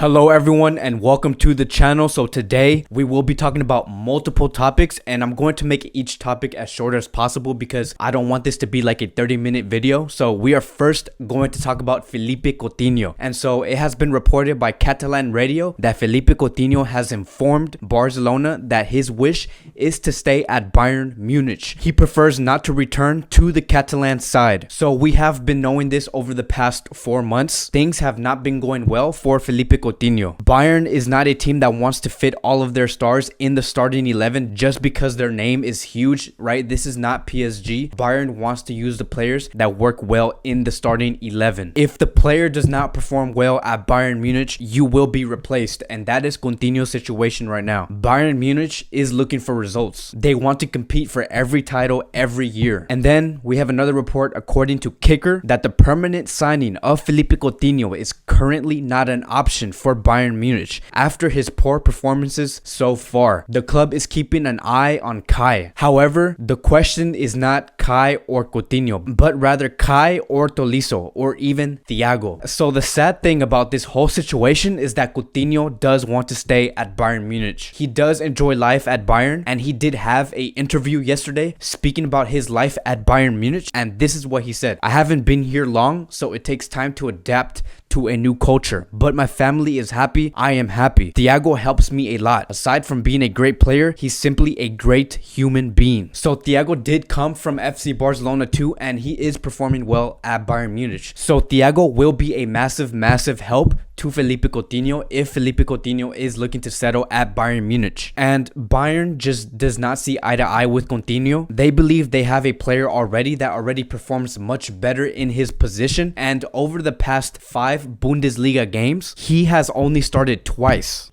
Hello everyone and welcome to the channel. So today we will be talking about multiple topics and I'm going to make each topic as short as possible because I don't want this to be like a 30-minute video. So we are first going to talk about Philippe Coutinho. And so it has been reported by Catalan radio that Philippe Coutinho has informed Barcelona that his wish is to stay at Bayern Munich. He prefers not to return to the Catalan side. So we have been knowing this over the past 4 months. Things have not been going well for Philippe Coutinho. Bayern is not a team that wants to fit all of their stars in the starting 11 just because their name is huge, right? This is not PSG. Bayern wants to use the players that work well in the starting 11. If the player does not perform well at Bayern Munich, you will be replaced, and that is Coutinho's situation right now. Bayern Munich is looking for results. They want to compete for every title every year. And then we have another report according to Kicker that the permanent signing of Philippe Coutinho is currently not an option for Bayern Munich after his poor performances so far. The club is keeping an eye on Kai. However, the question is not Kai or Coutinho, but rather Kai or Tolisso or even Thiago. So the sad thing about this whole situation is that Coutinho does want to stay at Bayern Munich. He does enjoy life at Bayern, and he did have an interview yesterday speaking about his life at Bayern Munich, and this is what he said: "I haven't been here long, so it takes time to adapt to a new culture, but my family is happy. I am happy. Thiago helps me a lot. Aside from being a great player, he's simply a great human being." So Thiago did come from FC Barcelona too, and he is performing well at Bayern Munich. So Thiago will be a massive help to Philippe Coutinho if Philippe Coutinho is looking to settle at Bayern Munich. And Bayern just does not see eye to eye with Coutinho. They believe they have a player already that already performs much better in his position, and over the past 5 Bundesliga games, he has only started twice.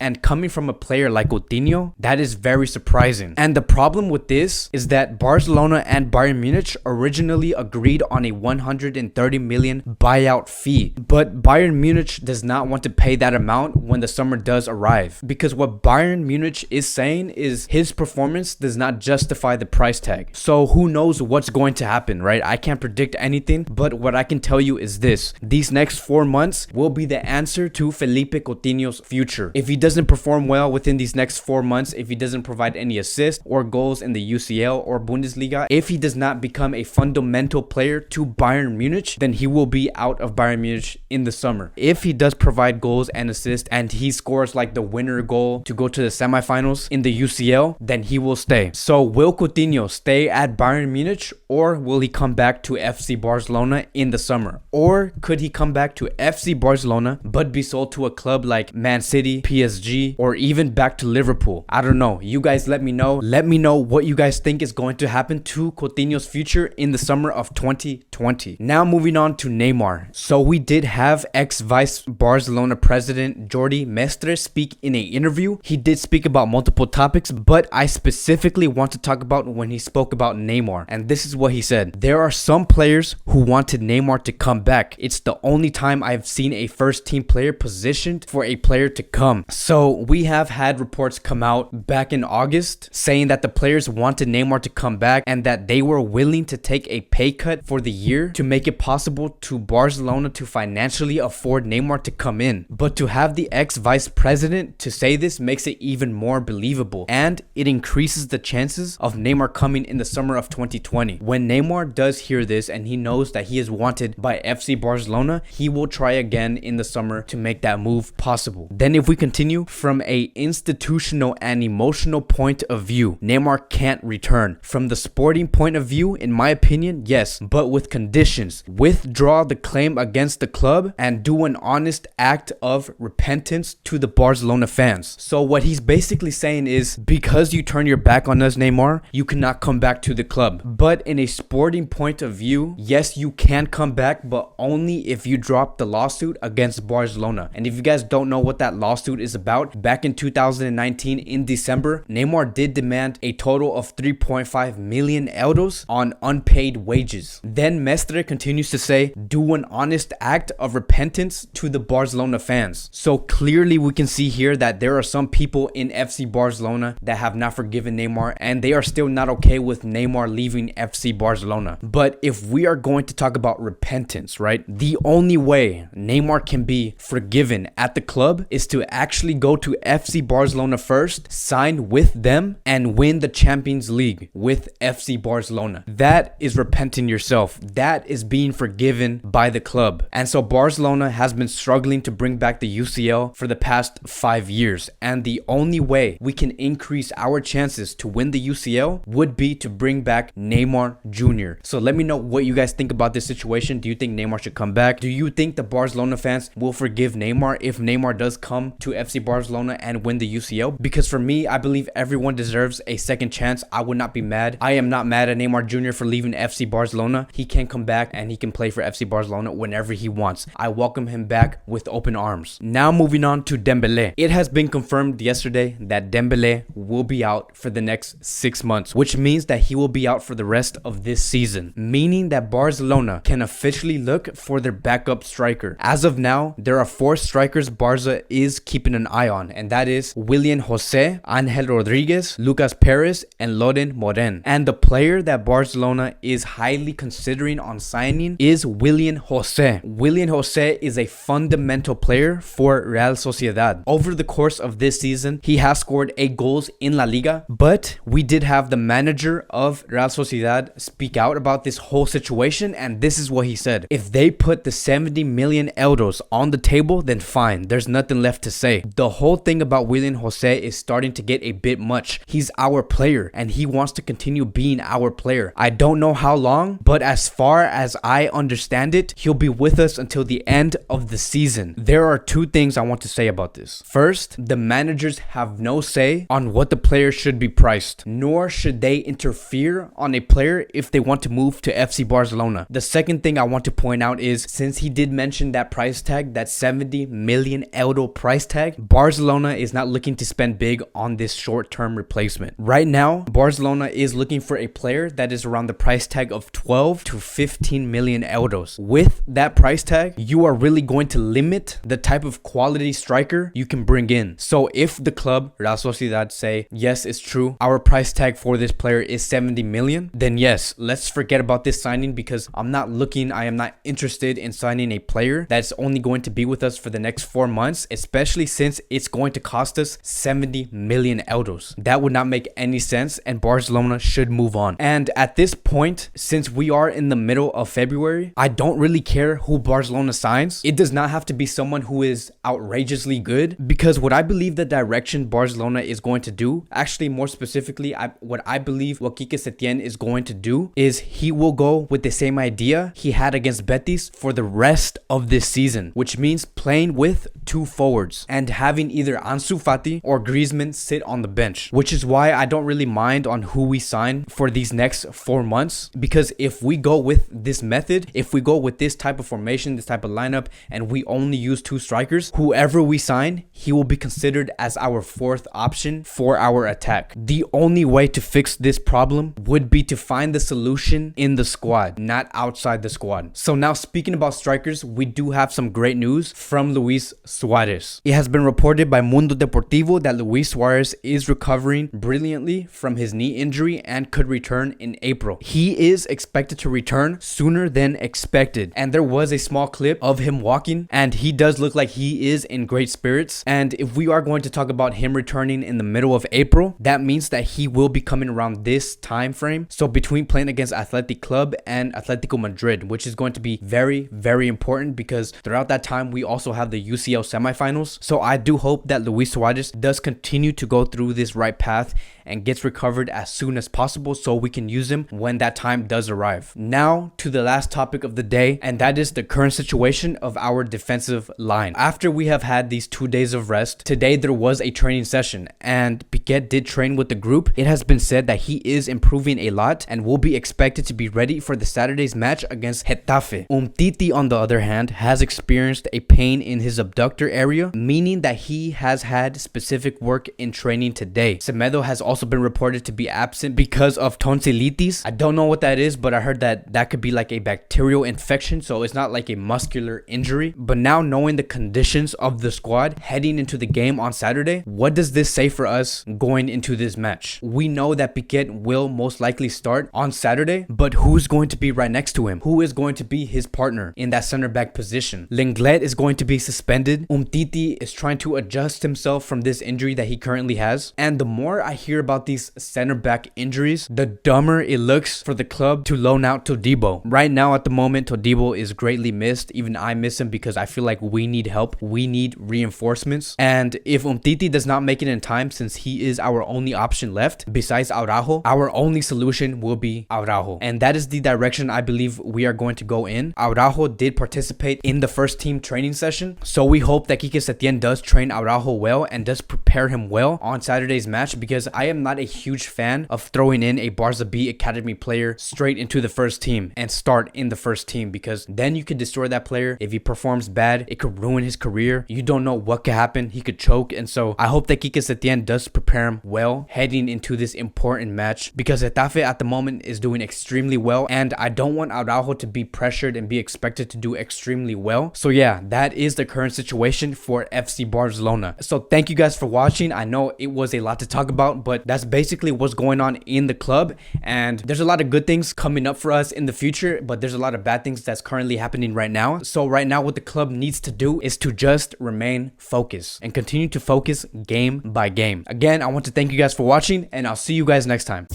And coming from a player like Coutinho, that is very surprising. And the problem with this is that Barcelona and Bayern Munich originally agreed on a 130 million buyout fee, but Bayern Munich does not want to pay that amount when the summer does arrive, because what Bayern Munich is saying is his performance does not justify the price tag. So who knows what's going to happen, right? I can't predict anything, but what I can tell you is this: these next 4 months will be the answer to Philippe Coutinho's future. If he doesn't perform well within these next 4 months, if he doesn't provide any assists or goals in the UCL or Bundesliga, if he does not become a fundamental player to Bayern Munich, then he will be out of Bayern Munich in the summer. If he does provide goals and assists and he scores like the winner goal to go to the semifinals in the UCL, then he will stay. So will Coutinho stay at Bayern Munich, or will he come back to FC Barcelona in the summer? Or could he come back to FC Barcelona but be sold to a club like Man City, PSG, or even back to Liverpool? I don't know. You guys let me know. Let me know what you guys think is going to happen to Coutinho's future in the summer of 2020. Now moving on to Neymar. So we did have Ex Vice Barcelona President Jordi Mestre speak in an interview. He did speak about multiple topics, but I specifically want to talk about when he spoke about Neymar. And this is what he said: "There are some players who wanted Neymar to come back. It's the only time I've seen a first team player positioned for a player to come." So we have had reports come out back in August saying that the players wanted Neymar to come back and that they were willing to take a pay cut for the year to make it possible to Barcelona to financially afford Neymar to come in. But to have the ex-vice president to say this makes it even more believable, and it increases the chances of Neymar coming in the summer of 2020. When Neymar does hear this and he knows that he is wanted by FC Barcelona, he will try again in the summer to make that move possible. Then if we continue from a institutional and emotional point of view, Neymar can't return. From the sporting point of view, in my opinion, yes, but with conditions. Withdraw the claim against the club and do an honest act of repentance to the Barcelona fans. So what he's basically saying is, because you turn your back on us, Neymar, you cannot come back to the club. But in a sporting point of view, yes, you can come back, but only if you drop the lawsuit against Barcelona. And if you guys don't know what that lawsuit is about, back in 2019 in December, Neymar did demand a total of 3.5 million euros on unpaid wages. Then Mestre continues to say, do an honest act of repentance happens to the Barcelona fans. So clearly we can see here that there are some people in FC Barcelona that have not forgiven Neymar, and they are still not okay with Neymar leaving FC Barcelona. But if we are going to talk about repentance, right, the only way Neymar can be forgiven at the club is to actually go to FC Barcelona first, sign with them, and win the Champions League with FC Barcelona. That is repenting yourself. That is being forgiven by the club. And so Barcelona has been struggling to bring back the UCL for the past 5 years, and the only way we can increase our chances to win the UCL would be to bring back Neymar Jr. So let me know what you guys think about this situation. Do you think Neymar should come back? Do you think the Barcelona fans will forgive Neymar if Neymar does come to FC Barcelona and win the UCL? Because for me, I believe everyone deserves a second chance. I would not be mad. I am not mad at Neymar Jr. for leaving FC Barcelona. He can come back and he can play for FC Barcelona whenever he wants. I welcome him back with open arms. Now moving on to Dembele. It has been confirmed yesterday that Dembele will be out for the next 6 months, which means that he will be out for the rest of this season, meaning that Barcelona can officially look for their backup striker. As of now, there are 4 strikers Barca is keeping an eye on, and that is Willian Jose, Angel Rodriguez, Lucas Perez, and Loren Moren. And the player that Barcelona is highly considering on signing is Willian Jose. Willian Jose is a fundamental player for Real Sociedad. Over the course of this season, he has scored 8 goals in La Liga, but we did have the manager of Real Sociedad speak out about this whole situation, and this is what he said. If they put the 70 million euros on the table, then fine, there's nothing left to say. The whole thing about Willian Jose is starting to get a bit much. He's our player and he wants to continue being our player. I don't know how long, but as far as I understand it, he'll be with us until the end of the season. There are 2 things I want to say about this. First, the managers have no say on what the player should be priced, nor should they interfere on a player if they want to move to FC Barcelona. The second thing I want to point out is, since he did mention that price tag, that 70 million euro price tag, Barcelona is not looking to spend big on this short-term replacement. Right now, Barcelona is looking for a player that is around the price tag of 12 to 15 million euros. With that price tag, you are really going to limit the type of quality striker you can bring in. So if the club, Real Sociedad, say, yes, it's true, our price tag for this player is 70 million, then yes, let's forget about this signing, because I am not interested in signing a player that's only going to be with us for the next 4 months, especially since it's going to cost us 70 million euros. That would not make any sense, and Barcelona should move on. And at this point, since we are in the middle of February, I don't really care who Barcelona signs. It does not have to be someone who is outrageously good, because what I believe the direction Barcelona is going to do, actually more specifically, what I believe what Quique Setién is going to do is he will go with the same idea he had against Betis for the rest of this season, which means playing with 2 forwards and having either Ansu Fati or Griezmann sit on the bench, which is why I don't really mind on who we sign for these next 4 months, because if we go with this method, if we go with this type of formation, this type of lineup, and we only use 2 strikers, whoever we sign, he will be considered as our 4th option for our attack. The only way to fix this problem would be to find the solution in the squad, not outside the squad. So now, speaking about strikers, we do have some great news from Luis Suarez. It has been reported by Mundo Deportivo that Luis Suarez is recovering brilliantly from his knee injury and could return in April. He is expected to return sooner than expected, and there was a small clip of him walking, and he does look like he is in great spirits. And if we are going to talk about him returning in the middle of April, that means that he will be coming around this time frame, so between playing against Athletic Club and Atletico Madrid, which is going to be very, very important, because throughout that time we also have the UCL semifinals. So I do hope that Luis Suarez does continue to go through this right path and gets recovered as soon as possible, so we can use him when that time does arrive. Now to the last topic of the day, and that is the current situation of our defensive line. After we have had these 2 days of rest, today there was a training session, and Piquet did train with the group. It has been said that he is improving a lot and will be expected to be ready for the Saturday's match against Getafe. Umtiti, on the other hand, has experienced a pain in his abductor area, meaning that he has had specific work in training today. Semedo has also also been reported to be absent because of tonsillitis. I don't know what that is, but I heard that that could be like a bacterial infection, so it's not like a muscular injury. But now knowing the conditions of the squad heading into the game on Saturday, what does this say for us going into this match? We know that Piquet will most likely start on Saturday, but who's going to be right next to him? Who is going to be his partner in that center back position? Lenglet is going to be suspended. Umtiti is trying to adjust himself from this injury that he currently has. And the more I hear about these center back injuries, the dumber it looks for the club to loan out Todibo. Right now at the moment, Todibo is greatly missed. Even I miss him because I feel like we need help. We need reinforcements. And if Umtiti does not make it in time, since he is our only option left besides Araujo, our only solution will be Araujo. And that is the direction I believe we are going to go in. Araujo did participate in the first team training session, so we hope that Quique Setien does train Araujo well and does prepare him well on Saturday's match, because I am not a huge fan of throwing in a Barca B academy player straight into the first team and start in the first team, because then you could destroy that player. If he performs bad, it could ruin his career. You don't know what could happen. He could choke. And so I hope that Quique Setien does prepare him well heading into this important match, because Getafe at the moment is doing extremely well, and I don't want Araujo to be pressured and be expected to do extremely well. So yeah, that is the current situation for FC Barcelona. So thank you guys for watching. I know it was a lot to talk about, but that's basically what's going on in the club, and there's a lot of good things coming up for us in the future, but there's a lot of bad things that's currently happening right now. So right now what the club needs to do is to just remain focused and continue to focus game by game. Again, I want to thank you guys for watching, and I'll see you guys next time.